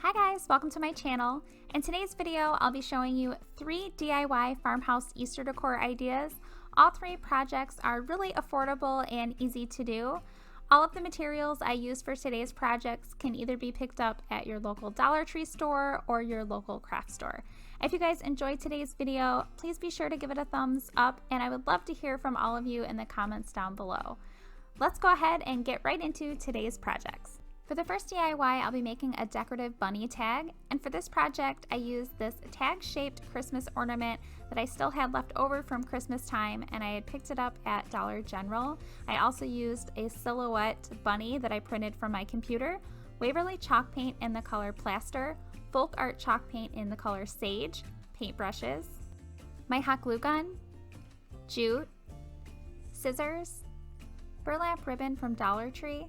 Hi guys, welcome to my channel. In today's video, I'll be showing you 3 DIY farmhouse Easter decor ideas. All 3 projects are really affordable and easy to do. All of the materials I use for today's projects can either be picked up at your local Dollar Tree store or your local craft store. If you guys enjoyed today's video, please be sure to give it a thumbs up, and I would love to hear from all of you in the comments down below. Let's go ahead and get right into today's projects. For the first DIY, I'll be making a decorative bunny tag, and for this project I used this tag-shaped Christmas ornament that I still had left over from Christmas time, and I had picked it up at Dollar General. I also used a silhouette bunny that I printed from my computer, Waverly chalk paint in the color Plaster, folk art chalk paint in the color Sage, paintbrushes, my hot glue gun, jute, scissors, burlap ribbon from Dollar Tree,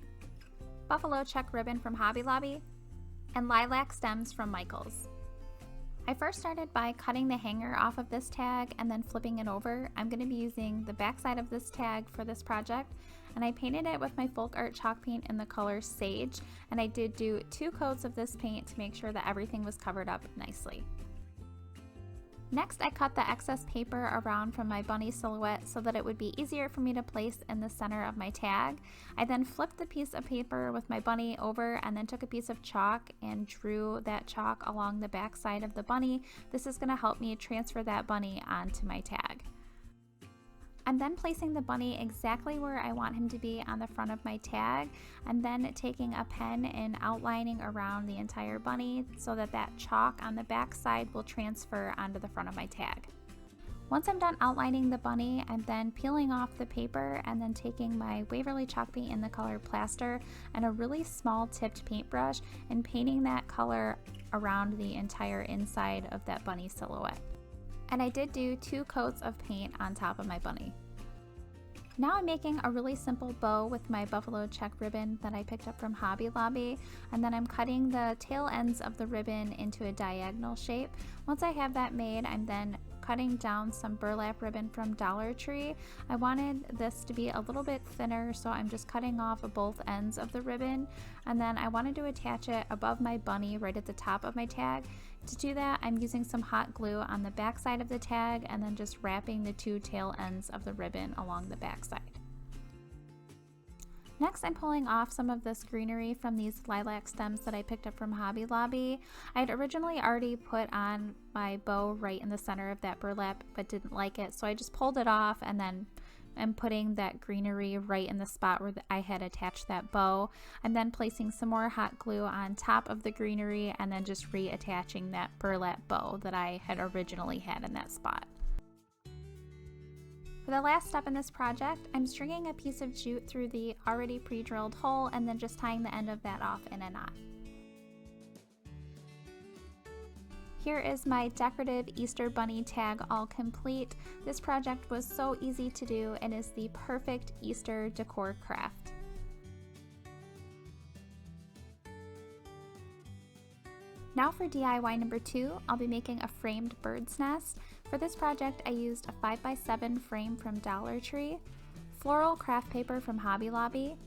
buffalo check ribbon from Hobby Lobby, and lilac stems from Michaels. I first started by cutting the hanger off of this tag and then flipping it over. I'm going to be using the back side of this tag for this project, and I painted it with my folk art chalk paint in the color Sage, and I did do 2 coats of this paint to make sure that everything was covered up nicely. Next, I cut the excess paper around from my bunny silhouette so that it would be easier for me to place in the center of my tag. I then flipped the piece of paper with my bunny over and then took a piece of chalk and drew that chalk along the back side of the bunny. This is going to help me transfer that bunny onto my tag. I'm then placing the bunny exactly where I want him to be on the front of my tag, and then taking a pen and outlining around the entire bunny so that that chalk on the back side will transfer onto the front of my tag. Once I'm done outlining the bunny, I'm then peeling off the paper and then taking my Waverly chalk paint in the color Plaster and a really small tipped paintbrush and painting that color around the entire inside of that bunny silhouette. And I did do 2 coats of paint on top of my bunny. Now I'm making a really simple bow with my buffalo check ribbon that I picked up from Hobby Lobby, and then I'm cutting the tail ends of the ribbon into a diagonal shape. Once I have that made, I'm then cutting down some burlap ribbon from Dollar Tree. I wanted this to be a little bit thinner, so I'm just cutting off both ends of the ribbon, and then I wanted to attach it above my bunny right at the top of my tag. To do that, I'm using some hot glue on the back side of the tag and then just wrapping the 2 tail ends of the ribbon along the back side. Next, I'm pulling off some of this greenery from these lilac stems that I picked up from Hobby Lobby. I had originally already put on my bow right in the center of that burlap but didn't like it, so I just pulled it off and then I'm putting that greenery right in the spot where I had attached that bow. I'm then placing some more hot glue on top of the greenery and then just reattaching that burlap bow that I had originally had in that spot. For the last step in this project, I'm stringing a piece of jute through the already pre-drilled hole and then just tying the end of that off in a knot. Here is my decorative Easter bunny tag all complete. This project was so easy to do and is the perfect Easter decor craft. Now for DIY number 2, I'll be making a framed bird's nest. For this project, I used a 5x7 frame from Dollar Tree, floral craft paper from Hobby Lobby,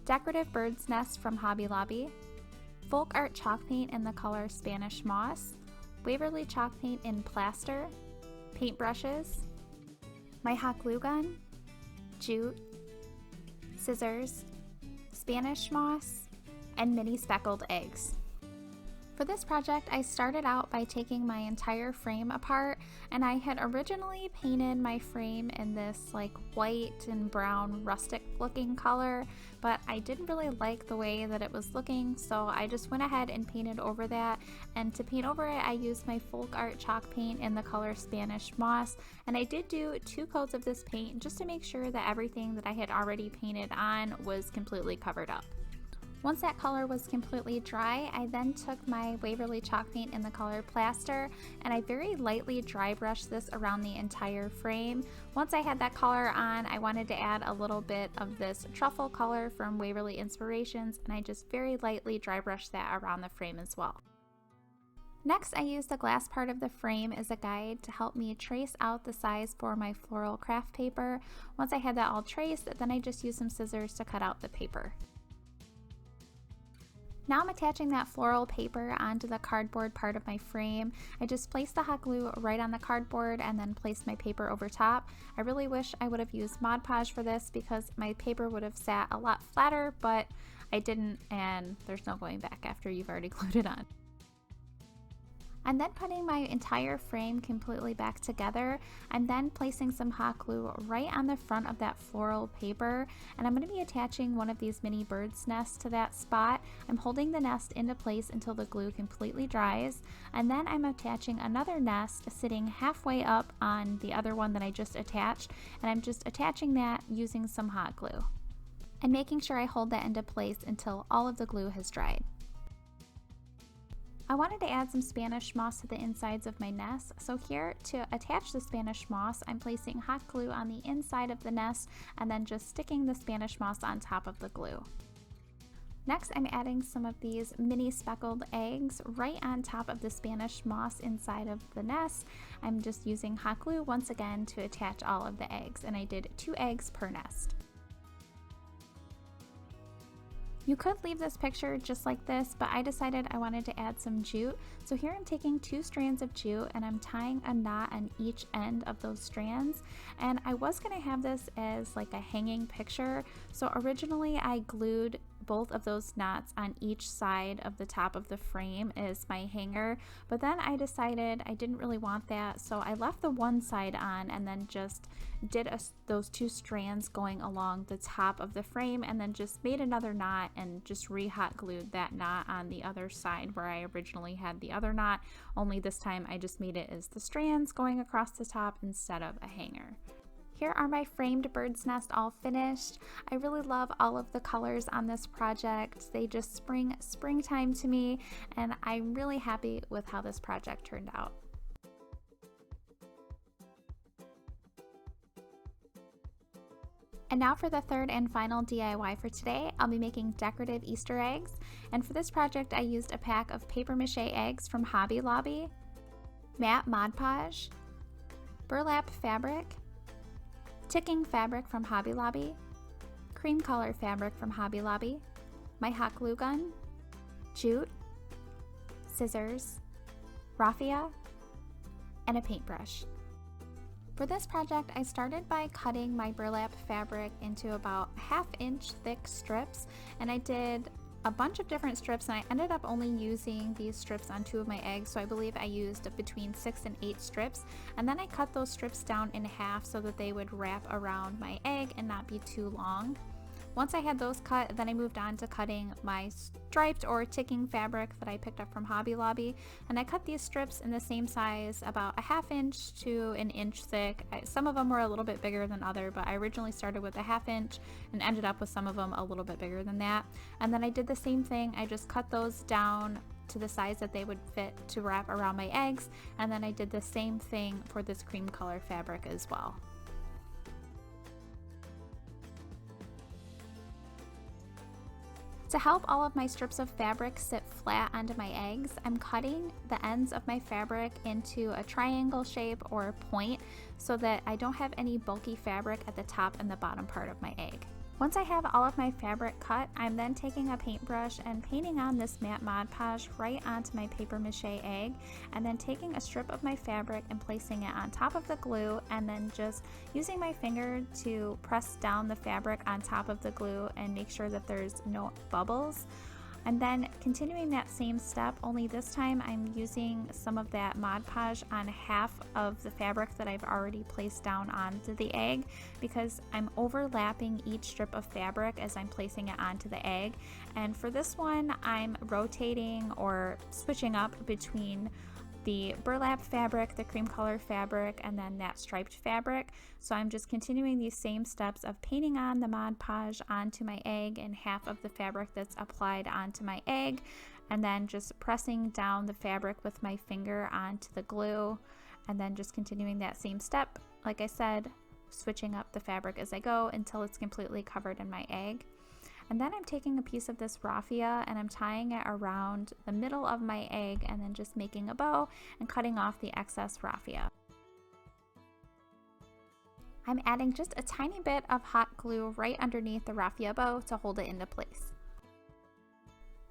decorative bird's nest from Hobby Lobby, folk art chalk paint in the color Spanish Moss, Waverly chalk paint in Plaster, paintbrushes, my hot glue gun, jute, scissors, Spanish moss, and mini speckled eggs. For this project, I started out by taking my entire frame apart, and I had originally painted my frame in this like white and brown rustic looking color, but I didn't really like the way that it was looking, so I just went ahead and painted over that. And to paint over it, I used my folk art chalk paint in the color Spanish Moss, and I did do 2 coats of this paint just to make sure that everything that I had already painted on was completely covered up. Once that color was completely dry, I then took my Waverly chalk paint in the color Plaster and I very lightly dry brushed this around the entire frame. Once I had that color on, I wanted to add a little bit of this truffle color from Waverly Inspirations, and I just very lightly dry brushed that around the frame as well. Next, I used the glass part of the frame as a guide to help me trace out the size for my floral craft paper. Once I had that all traced, then I just used some scissors to cut out the paper. Now I'm attaching that floral paper onto the cardboard part of my frame. I just placed the hot glue right on the cardboard and then placed my paper over top. I really wish I would have used Mod Podge for this because my paper would have sat a lot flatter, but I didn't, and there's no going back after you've already glued it on. I'm then putting my entire frame completely back together. I'm then placing some hot glue right on the front of that floral paper, and I'm going to be attaching one of these mini bird's nests to that spot. I'm holding the nest into place until the glue completely dries, and then I'm attaching another nest sitting halfway up on the other one that I just attached, and I'm just attaching that using some hot glue and making sure I hold that into place until all of the glue has dried. I wanted to add some Spanish moss to the insides of my nest, so here to attach the Spanish moss, I'm placing hot glue on the inside of the nest and then just sticking the Spanish moss on top of the glue. Next, I'm adding some of these mini speckled eggs right on top of the Spanish moss inside of the nest. I'm just using hot glue once again to attach all of the eggs, and I did 2 eggs per nest. You could leave this picture just like this, but I decided I wanted to add some jute. So here I'm taking 2 strands of jute and I'm tying a knot on each end of those strands. And I was going to have this as like a hanging picture. So originally I glued both of those knots on each side of the top of the frame as my hanger, but then I decided I didn't really want that, so I left the one side on and then just did those 2 strands going along the top of the frame, and then just made another knot and just re-hot glued that knot on the other side where I originally had the other knot, only this time I just made it as the strands going across the top instead of a hanger. Here are my framed bird's nest all finished. I really love all of the colors on this project. They just springtime to me, and I'm really happy with how this project turned out. And now for the third and final DIY for today, I'll be making decorative Easter eggs. And for this project, I used a pack of paper mache eggs from Hobby Lobby, matte Mod Podge, burlap fabric, ticking fabric from Hobby Lobby, cream color fabric from Hobby Lobby, my hot glue gun, jute, scissors, raffia, and a paintbrush. For this project, I started by cutting my burlap fabric into about 1/2 inch thick strips, and I did a bunch of different strips, and I ended up only using these strips on 2 of my eggs, so I believe I used between 6 and 8 strips, and then I cut those strips down in half so that they would wrap around my egg and not be too long. Once I had those cut, then I moved on to cutting my striped or ticking fabric that I picked up from Hobby Lobby, and I cut these strips in the same size, about 1/2 inch to 1 inch thick. Some of them were a little bit bigger than other, but I originally started with 1/2 inch and ended up with some of them a little bit bigger than that. And then I did the same thing. I just cut those down to the size that they would fit to wrap around my eggs, and then I did the same thing for this cream color fabric as well. To help all of my strips of fabric sit flat onto my eggs, I'm cutting the ends of my fabric into a triangle shape or a point so that I don't have any bulky fabric at the top and the bottom part of my egg. Once I have all of my fabric cut, I'm then taking a paintbrush and painting on this matte Mod Podge right onto my paper mache egg, and then taking a strip of my fabric and placing it on top of the glue, and then just using my finger to press down the fabric on top of the glue and make sure that there's no bubbles. And then continuing that same step, only this time I'm using some of that Mod Podge on half of the fabric that I've already placed down onto the egg, because I'm overlapping each strip of fabric as I'm placing it onto the egg. And for this one, I'm rotating or switching up between the burlap fabric, the cream color fabric, and then that striped fabric. So I'm just continuing these same steps of painting on the Mod Podge onto my egg and half of the fabric that's applied onto my egg, and then just pressing down the fabric with my finger onto the glue, and then just continuing that same step, like I said, switching up the fabric as I go until it's completely covered in my egg. And then I'm taking a piece of this raffia and I'm tying it around the middle of my egg and then just making a bow and cutting off the excess raffia. I'm adding just a tiny bit of hot glue right underneath the raffia bow to hold it into place.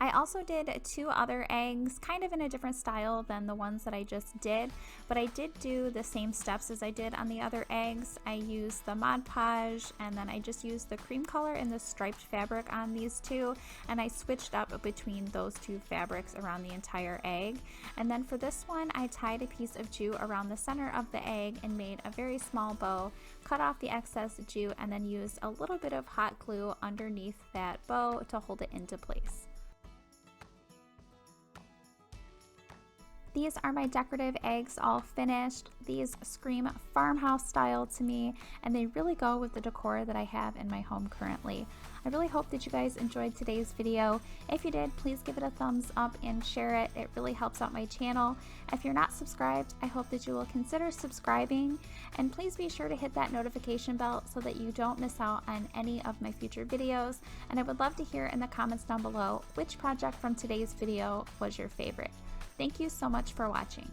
I also did 2 other eggs, kind of in a different style than the ones that I just did, but I did do the same steps as I did on the other eggs. I used the Mod Podge, and then I just used the cream color and the striped fabric on these two, and I switched up between those 2 fabrics around the entire egg. And then for this one, I tied a piece of jute around the center of the egg and made a very small bow, cut off the excess jute, and then used a little bit of hot glue underneath that bow to hold it into place. These are my decorative eggs all finished. These scream farmhouse style to me, and they really go with the decor that I have in my home currently. I really hope that you guys enjoyed today's video. If you did, please give it a thumbs up and share it. It really helps out my channel. If you're not subscribed, I hope that you will consider subscribing, and please be sure to hit that notification bell so that you don't miss out on any of my future videos. And I would love to hear in the comments down below which project from today's video was your favorite. Thank you so much for watching.